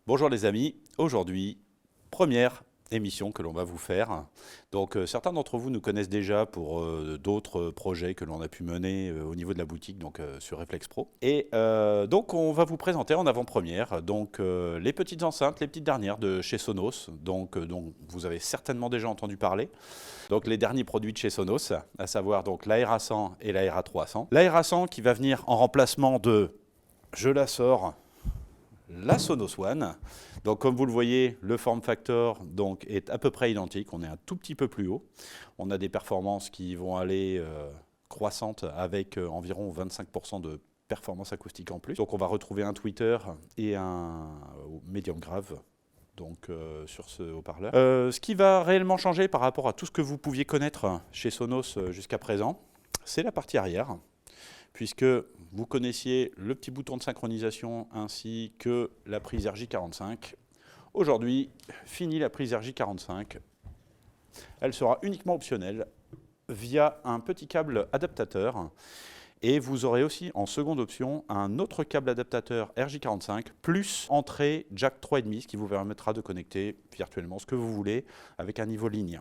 Bonjour les amis, aujourd'hui, première émission que l'on va vous faire. Donc certains d'entre vous nous connaissent déjà pour d'autres projets que l'on a pu mener au niveau de la boutique, donc sur Reflex Pro. Et donc on va vous présenter en avant-première donc les petites enceintes, les petites dernières de chez Sonos, donc vous avez certainement déjà entendu parler. Donc les derniers produits de chez Sonos, à savoir donc l'Aera 100 et l'Aera 300. L'Aera 100 qui va venir en remplacement de, je la sors, la Sonos One. Donc comme vous le voyez, le form factor donc, est à peu près identique. On est un tout petit peu plus haut. On a des performances qui vont aller croissantes avec environ 25% de performance acoustique en plus. Donc on va retrouver un tweeter et un médium grave donc, sur ce haut-parleur. Ce qui va réellement changer par rapport à tout ce que vous pouviez connaître chez Sonos jusqu'à présent, c'est la partie arrière, puisque vous connaissiez le petit bouton de synchronisation ainsi que la prise RJ45. Aujourd'hui, fini la prise RJ45. Elle sera uniquement optionnelle via un petit câble adaptateur. Et vous aurez aussi en seconde option un autre câble adaptateur RJ45 plus entrée jack 3,5, ce qui vous permettra de connecter virtuellement ce que vous voulez avec un niveau ligne.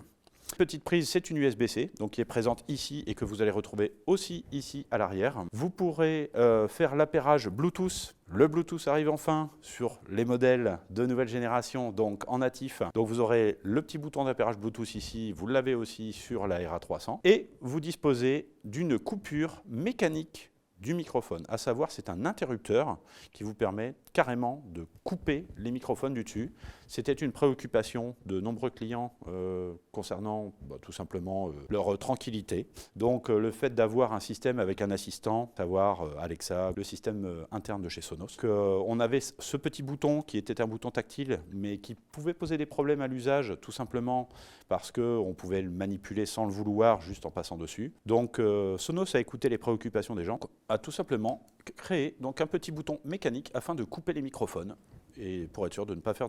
Petite prise, c'est une USB-C, donc qui est présente ici et que vous allez retrouver aussi ici à l'arrière. Vous pourrez faire l'appairage Bluetooth. Le Bluetooth arrive enfin sur les modèles de nouvelle génération, donc en natif. Donc vous aurez le petit bouton d'appairage Bluetooth ici, vous l'avez aussi sur la Aera 300. Et vous disposez d'une coupure mécanique du microphone, à savoir c'est un interrupteur qui vous permet carrément de couper les microphones du dessus. C'était une préoccupation de nombreux clients concernant tout simplement leur tranquillité. Donc le fait d'avoir un système avec un assistant, savoir Alexa, le système interne de chez Sonos, on avait ce petit bouton qui était un bouton tactile mais qui pouvait poser des problèmes à l'usage tout simplement parce qu'on pouvait le manipuler sans le vouloir juste en passant dessus. Donc Sonos a écouté les préoccupations des gens, a tout simplement créé donc un petit bouton mécanique afin de couper les microphones et pour être sûr de ne pas faire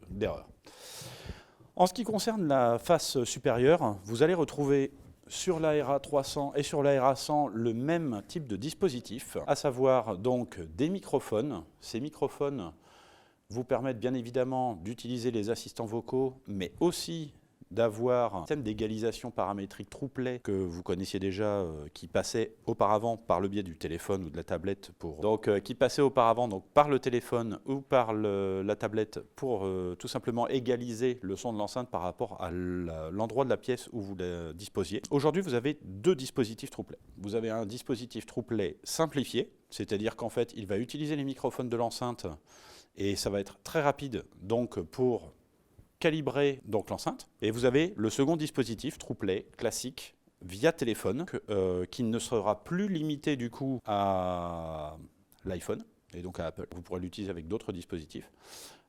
d'erreur. En ce qui concerne la face supérieure, vous allez retrouver sur l'Aera 300 et sur l'Aera 100 le même type de dispositif, à savoir donc des microphones. Ces microphones vous permettent bien évidemment d'utiliser les assistants vocaux, mais aussi d'avoir un système d'égalisation paramétrique True-Play que vous connaissiez déjà, qui passait auparavant par le biais du téléphone ou de la tablette, qui passait auparavant donc, par le téléphone ou par la tablette pour tout simplement égaliser le son de l'enceinte par rapport à l'endroit de la pièce où vous la disposiez. Aujourd'hui, vous avez deux dispositifs True-Play. Vous avez un dispositif True-Play simplifié, c'est-à-dire qu'en fait, il va utiliser les microphones de l'enceinte et ça va être très rapide donc pour calibrer donc l'enceinte. Et vous avez le second dispositif, True-Play, classique, via téléphone, qui ne sera plus limité du coup à l'iPhone et donc à Apple. Vous pourrez l'utiliser avec d'autres dispositifs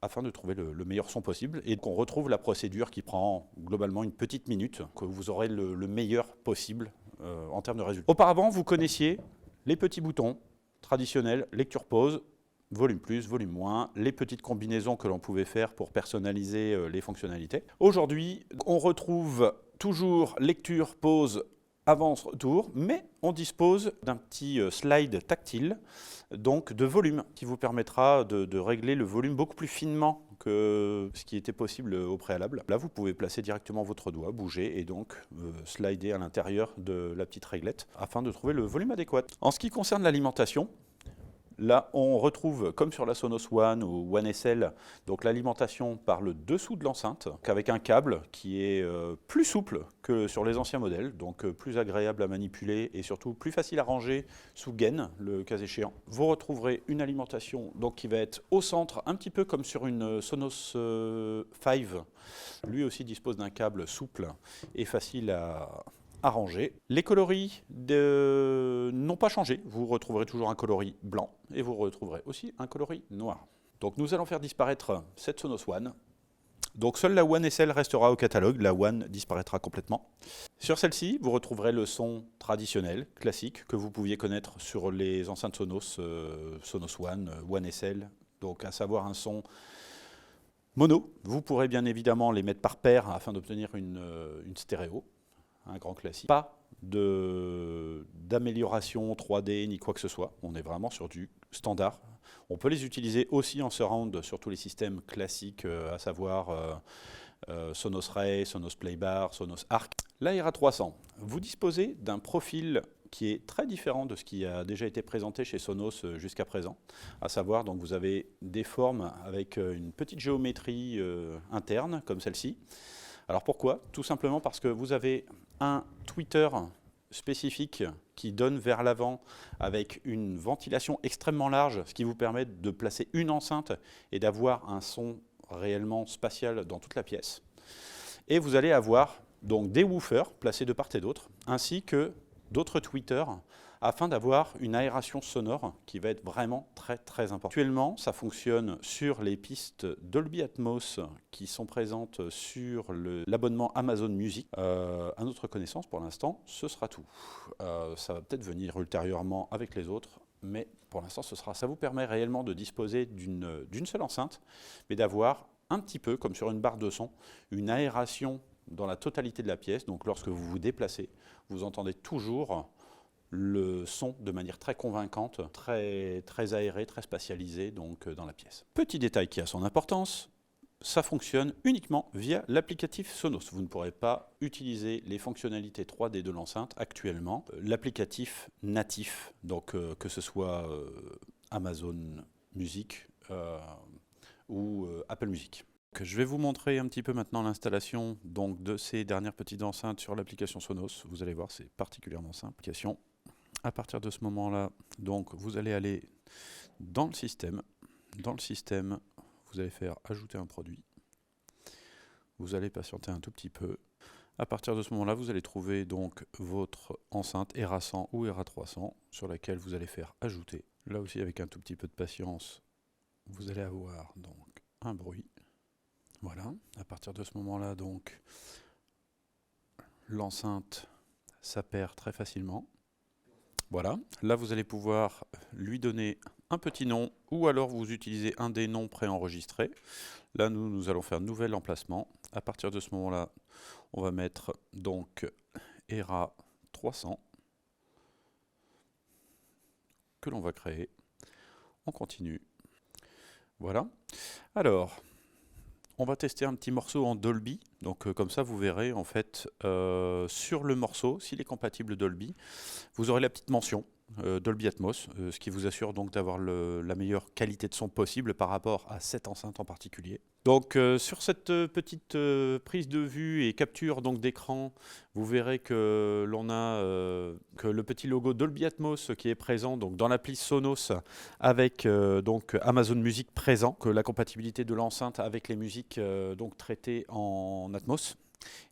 afin de trouver le meilleur son possible et qu'on retrouve la procédure qui prend globalement une petite minute, que vous aurez le meilleur possible en termes de résultats. Auparavant, vous connaissiez les petits boutons traditionnels, lecture pause, volume plus, volume moins, les petites combinaisons que l'on pouvait faire pour personnaliser les fonctionnalités. Aujourd'hui, on retrouve toujours lecture, pause, avance, retour, mais on dispose d'un petit slide tactile, donc de volume, qui vous permettra de régler le volume beaucoup plus finement que ce qui était possible au préalable. Là, vous pouvez placer directement votre doigt, bouger et donc slider à l'intérieur de la petite réglette afin de trouver le volume adéquat. En ce qui concerne l'alimentation, là, on retrouve, comme sur la Sonos One ou One SL, donc l'alimentation par le dessous de l'enceinte, avec un câble qui est plus souple que sur les anciens modèles, donc plus agréable à manipuler et surtout plus facile à ranger sous gaine, le cas échéant. Vous retrouverez une alimentation donc, qui va être au centre, un petit peu comme sur une Sonos 5. Lui aussi dispose d'un câble souple et facile à ranger. Les coloris n'ont pas changé. Vous retrouverez toujours un coloris blanc et vous retrouverez aussi un coloris noir. Donc nous allons faire disparaître cette Sonos One. Donc seule la One SL restera au catalogue, la One disparaîtra complètement. Sur celle-ci, vous retrouverez le son traditionnel, classique, que vous pouviez connaître sur les enceintes Sonos, Sonos One, One SL, donc à savoir un son mono. Vous pourrez bien évidemment les mettre par paire afin d'obtenir une stéréo. un grand classique. Pas d'amélioration 3D ni quoi que ce soit. On est vraiment sur du standard. On peut les utiliser aussi en surround sur tous les systèmes classiques, à savoir Sonos Ray, Sonos Playbar, Sonos Arc. La RA300, vous disposez d'un profil qui est très différent de ce qui a déjà été présenté chez Sonos jusqu'à présent. À savoir, donc, vous avez des formes avec une petite géométrie interne, comme celle-ci. Alors pourquoi? Tout simplement parce que vous avez un tweeter spécifique qui donne vers l'avant avec une ventilation extrêmement large, ce qui vous permet de placer une enceinte et d'avoir un son réellement spatial dans toute la pièce. Et vous allez avoir donc des woofers placés de part et d'autre, ainsi que d'autres tweeters, afin d'avoir une aération sonore qui va être vraiment très très importante. Actuellement, ça fonctionne sur les pistes Dolby Atmos qui sont présentes sur l'abonnement Amazon Music. À notre connaissance, pour l'instant, ce sera tout. Ça va peut-être venir ultérieurement avec les autres, mais pour l'instant, ça vous permet réellement de disposer d'une seule enceinte, mais d'avoir un petit peu, comme sur une barre de son, une aération dans la totalité de la pièce. Donc lorsque vous vous déplacez, vous entendez toujours le son de manière très convaincante, très aéré, très spatialisé donc, dans la pièce. Petit détail qui a son importance, ça fonctionne uniquement via l'applicatif Sonos. Vous ne pourrez pas utiliser les fonctionnalités 3D de l'enceinte actuellement. L'applicatif natif, donc que ce soit Amazon Music ou Apple Music. Je vais vous montrer un petit peu maintenant l'installation donc, de ces dernières petites enceintes sur l'application Sonos. Vous allez voir, c'est particulièrement simple. À partir de ce moment-là, donc, vous allez aller dans le système. Dans le système, vous allez faire ajouter un produit. Vous allez patienter un tout petit peu. À partir de ce moment-là, vous allez trouver donc votre enceinte ERA100 ou ERA300 sur laquelle vous allez faire ajouter. Là aussi, avec un tout petit peu de patience, vous allez avoir donc un bruit. Voilà. À partir de ce moment-là, donc, l'enceinte s'appaire très facilement. Voilà, là vous allez pouvoir lui donner un petit nom ou alors vous utilisez un des noms préenregistrés. Là nous allons faire nouvel emplacement. À partir de ce moment-là, on va mettre donc ERA300 que l'on va créer. On continue. Voilà. Alors, on va tester un petit morceau en Dolby. Donc comme ça vous verrez en fait sur le morceau, s'il est compatible Dolby, vous aurez la petite mention Dolby Atmos, ce qui vous assure donc d'avoir la meilleure qualité de son possible par rapport à cette enceinte en particulier. Donc sur cette petite prise de vue et capture donc d'écran, vous verrez que l'on a que le petit logo Dolby Atmos qui est présent donc dans l'appli Sonos avec donc Amazon Music présent, que la compatibilité de l'enceinte avec les musiques donc traitées en Atmos.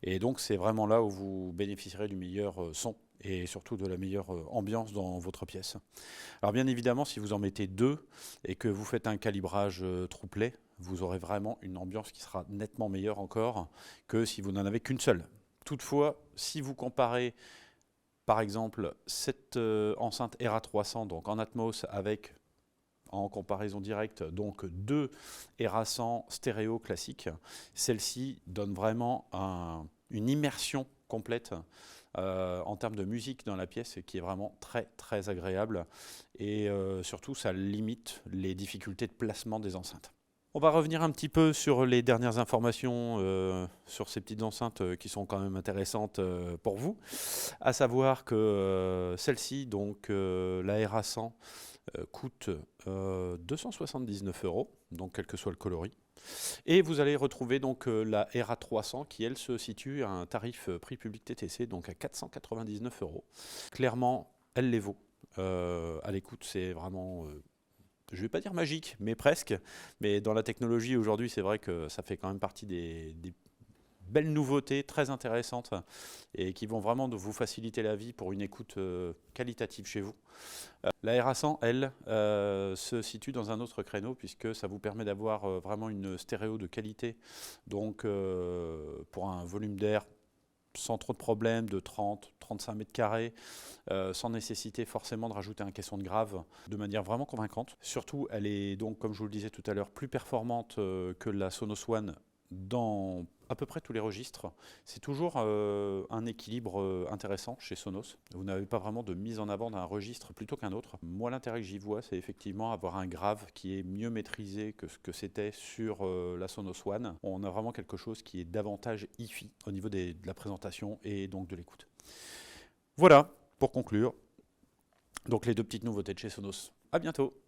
Et donc c'est vraiment là où vous bénéficierez du meilleur son et surtout de la meilleure ambiance dans votre pièce. Alors bien évidemment, si vous en mettez deux et que vous faites un calibrage true-play, vous aurez vraiment une ambiance qui sera nettement meilleure encore que si vous n'en avez qu'une seule. Toutefois, si vous comparez par exemple cette enceinte ERA300 donc en Atmos avec en comparaison directe, donc deux ERA100 stéréo classiques, celle-ci donne vraiment une immersion complète en termes de musique dans la pièce qui est vraiment très agréable et surtout ça limite les difficultés de placement des enceintes. On va revenir un petit peu sur les dernières informations sur ces petites enceintes qui sont quand même intéressantes pour vous, à savoir que celle-ci, donc la ERA100, coûte 279 €, donc quel que soit le coloris. Et vous allez retrouver donc la ERA300 qui, elle, se situe à un tarif prix public TTC, donc à 499 €. Clairement, elle les vaut. À l'écoute, c'est vraiment, je ne vais pas dire magique, mais presque. Mais dans la technologie aujourd'hui, c'est vrai que ça fait quand même partie des belles nouveautés très intéressantes et qui vont vraiment vous faciliter la vie pour une écoute qualitative chez vous. La ERA100, elle, se situe dans un autre créneau puisque ça vous permet d'avoir vraiment une stéréo de qualité, donc pour un volume d'air sans trop de problèmes, de 30-35 mètres carrés, sans nécessiter forcément de rajouter un caisson de grave, de manière vraiment convaincante. Surtout, elle est donc, comme je vous le disais tout à l'heure, plus performante que la Sonos One à peu près tous les registres. C'est toujours un équilibre intéressant chez Sonos. Vous n'avez pas vraiment de mise en avant d'un registre plutôt qu'un autre. Moi, l'intérêt que j'y vois, c'est effectivement avoir un grave qui est mieux maîtrisé que ce que c'était sur la Sonos One. On a vraiment quelque chose qui est davantage hi-fi au niveau de la présentation et donc de l'écoute. Voilà, pour conclure. Donc les deux petites nouveautés de chez Sonos. À bientôt.